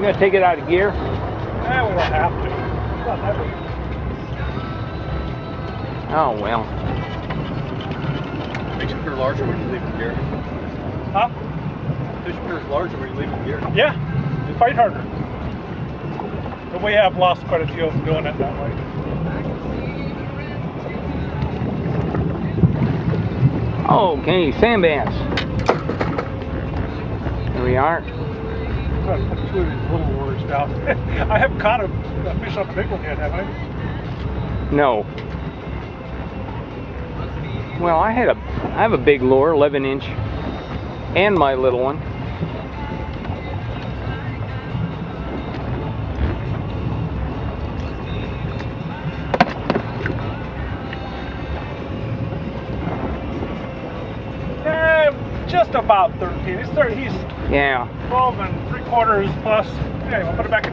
gonna take it out of gear? Eh, we don't have to. It's not that big. Oh well. Fish appear larger when you leave in gear. Huh? Fish appears larger when you leave in gear. Yeah, you fight harder. But we have lost quite a few of them doing it that way. Okay, sand bass. Here we are. I'm going to put two of these little lures down. I haven't caught a fish on a big one yet, have I? No. Well, I have a big lure, 11-inch, and my little one. Just about 13. He's Yeah. 12 3/4 plus. Anyway, I'll put it back in.